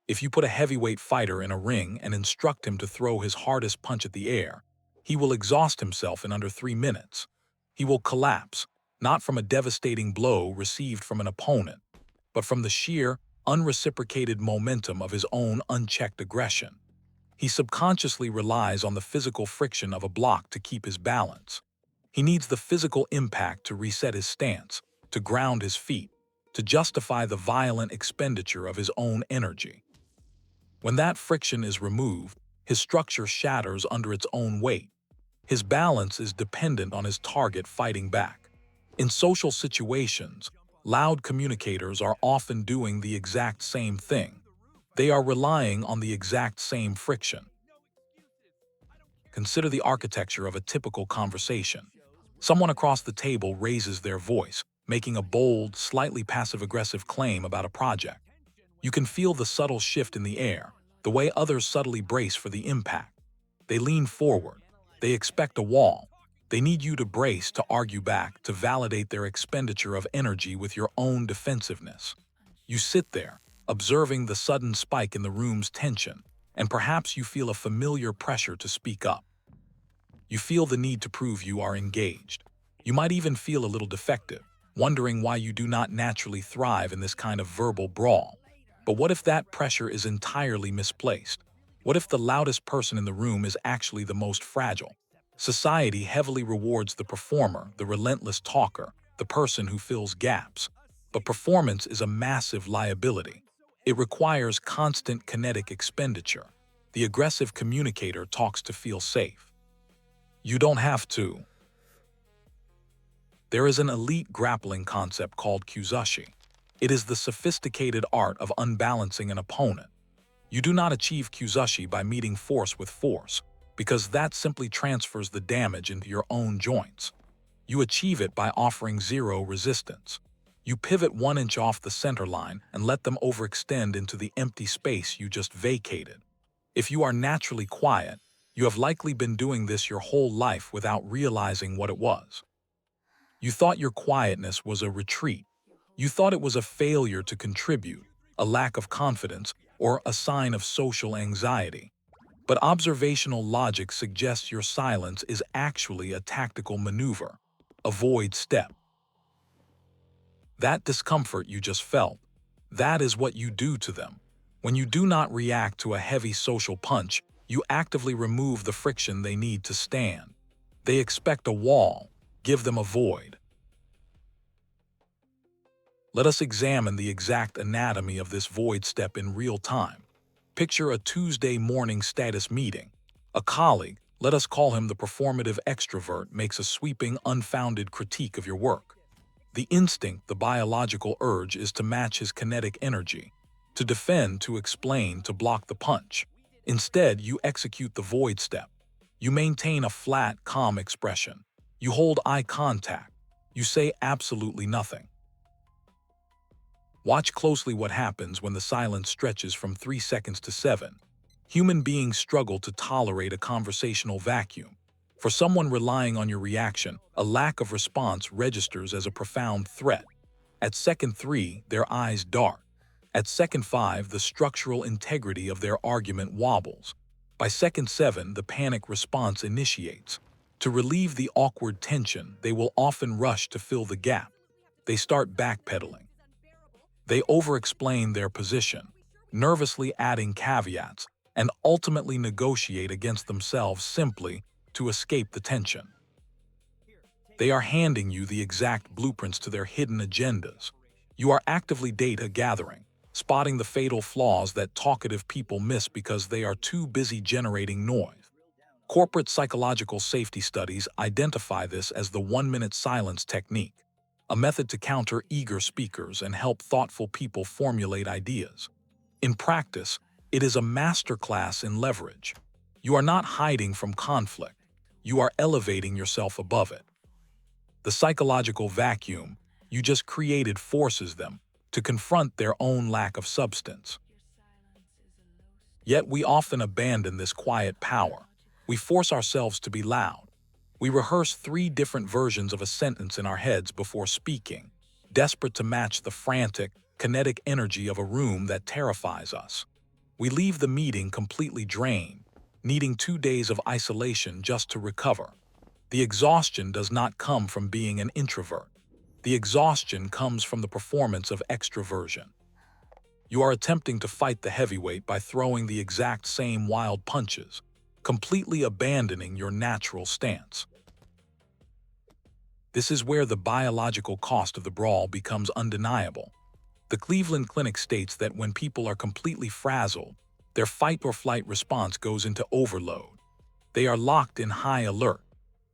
If you put a heavyweight fighter in a ring and instruct him to throw his hardest punch at the air, he will exhaust himself in under 3 minutes. He will collapse, not from a devastating blow received from an opponent, but from the sheer, unreciprocated momentum of his own unchecked aggression. He subconsciously relies on the physical friction of a block to keep his balance. He needs the physical impact to reset his stance, to ground his feet, to justify the violent expenditure of his own energy. When that friction is removed, his structure shatters under its own weight. His balance is dependent on his target fighting back. In social situations, loud communicators are often doing the exact same thing. They are relying on the exact same friction. Consider the architecture of a typical conversation. Someone across the table raises their voice, making a bold, slightly passive-aggressive claim about a project. You can feel the subtle shift in the air, the way others subtly brace for the impact. They lean forward. They expect a wall. They need you to brace to argue back, to validate their expenditure of energy with your own defensiveness. You sit there, observing the sudden spike in the room's tension, and perhaps you feel a familiar pressure to speak up. You feel the need to prove you are engaged. You might even feel a little defective, wondering why you do not naturally thrive in this kind of verbal brawl. But what if that pressure is entirely misplaced? What if the loudest person in the room is actually the most fragile? Society heavily rewards the performer, the relentless talker, the person who fills gaps. But performance is a massive liability. It requires constant kinetic expenditure. The aggressive communicator talks to feel safe. You don't have to. There is an elite grappling concept called Kuzushi. It is the sophisticated art of unbalancing an opponent. You do not achieve Kuzushi by meeting force with force, because that simply transfers the damage into your own joints. You achieve it by offering zero resistance. You pivot 1 inch off the center line and let them overextend into the empty space you just vacated. If you are naturally quiet, you have likely been doing this your whole life without realizing what it was. You thought your quietness was a retreat. You thought it was a failure to contribute, a lack of confidence, or a sign of social anxiety. But observational logic suggests your silence is actually a tactical maneuver, a void step. That discomfort you just felt, that is what you do to them. When you do not react to a heavy social punch, you actively remove the friction they need to stand. They expect a wall, give them a void. Let us examine the exact anatomy of this void step in real time. Picture a Tuesday morning status meeting. A colleague, let us call him the performative extrovert, makes a sweeping, unfounded critique of your work. The instinct, the biological urge, is to match his kinetic energy, to defend, to explain, to block the punch. Instead, you execute the void step. You maintain a flat, calm expression. You hold eye contact. You say absolutely nothing. Watch closely what happens when the silence stretches from 3 seconds to 7. Human beings struggle to tolerate a conversational vacuum. For someone relying on your reaction, a lack of response registers as a profound threat. At second 3, their eyes dart. At second 5, the structural integrity of their argument wobbles. By second 7, the panic response initiates. To relieve the awkward tension, they will often rush to fill the gap. They start backpedaling. They over-explain their position, nervously adding caveats, and ultimately negotiate against themselves simply to escape the tension. They are handing you the exact blueprints to their hidden agendas. You are actively data gathering, spotting the fatal flaws that talkative people miss because they are too busy generating noise. Corporate psychological safety studies identify this as the 1-minute silence technique, a method to counter eager speakers and help thoughtful people formulate ideas. In practice, it is a masterclass in leverage. You are not hiding from conflict. You are elevating yourself above it. The psychological vacuum you just created forces them to confront their own lack of substance. Yet we often abandon this quiet power. We force ourselves to be loud. We rehearse 3 different versions of a sentence in our heads before speaking, desperate to match the frantic, kinetic energy of a room that terrifies us. We leave the meeting completely drained, needing 2 days of isolation just to recover. The exhaustion does not come from being an introvert. The exhaustion comes from the performance of extroversion. You are attempting to fight the heavyweight by throwing the exact same wild punches, completely abandoning your natural stance. This is where the biological cost of the brawl becomes undeniable. The Cleveland Clinic states that when people are completely frazzled, their fight-or-flight response goes into overload. They are locked in high alert.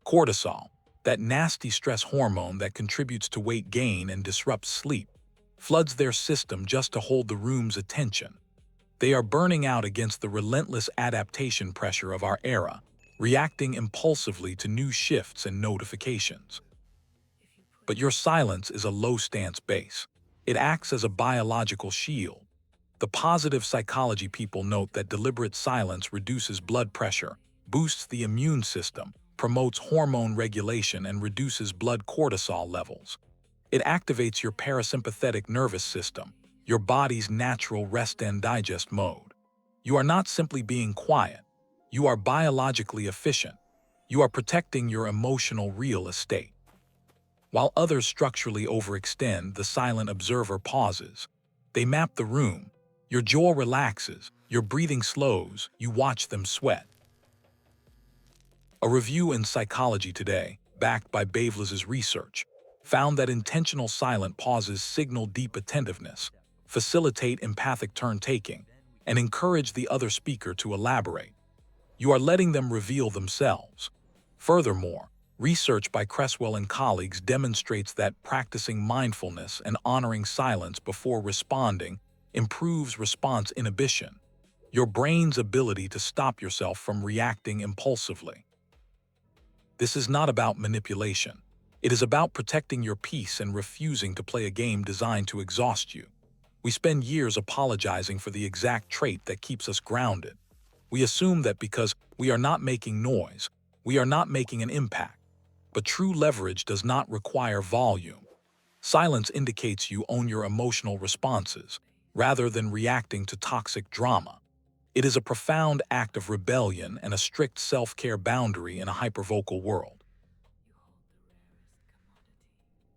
Cortisol, that nasty stress hormone that contributes to weight gain and disrupts sleep, floods their system just to hold the room's attention. They are burning out against the relentless adaptation pressure of our era, reacting impulsively to new shifts and notifications. But your silence is a low-stance base. It acts as a biological shield. The positive psychology people note that deliberate silence reduces blood pressure, boosts the immune system, promotes hormone regulation, and reduces blood cortisol levels. It activates your parasympathetic nervous system, your body's natural rest and digest mode. You are not simply being quiet. You are biologically efficient. You are protecting your emotional real estate. While others structurally overextend, the silent observer pauses. They map the room. Your jaw relaxes, your breathing slows, you watch them sweat. A review in Psychology Today, backed by Bavlis's research, found that intentional silent pauses signal deep attentiveness, facilitate empathic turn-taking, and encourage the other speaker to elaborate. You are letting them reveal themselves. Furthermore, research by Cresswell and colleagues demonstrates that practicing mindfulness and honoring silence before responding improves response inhibition, your brain's ability to stop yourself from reacting impulsively. This is not about manipulation. It is about protecting your peace and refusing to play a game designed to exhaust you. We spend years apologizing for the exact trait that keeps us grounded. We assume that because we are not making noise, we are not making an impact. But true leverage does not require volume. Silence indicates you own your emotional responses, rather than reacting to toxic drama. It is a profound act of rebellion and a strict self-care boundary in a hypervocal world.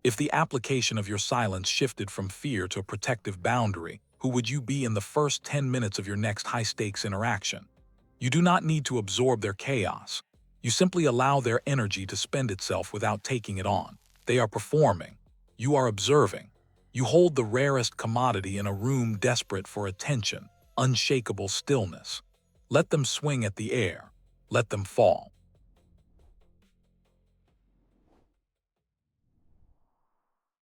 If the application of your silence shifted from fear to a protective boundary, who would you be in the first 10 minutes of your next high-stakes interaction? You do not need to absorb their chaos. You simply allow their energy to spend itself without taking it on. They are performing. You are observing. You hold the rarest commodity in a room desperate for attention, unshakable stillness. Let them swing at the air. Let them fall.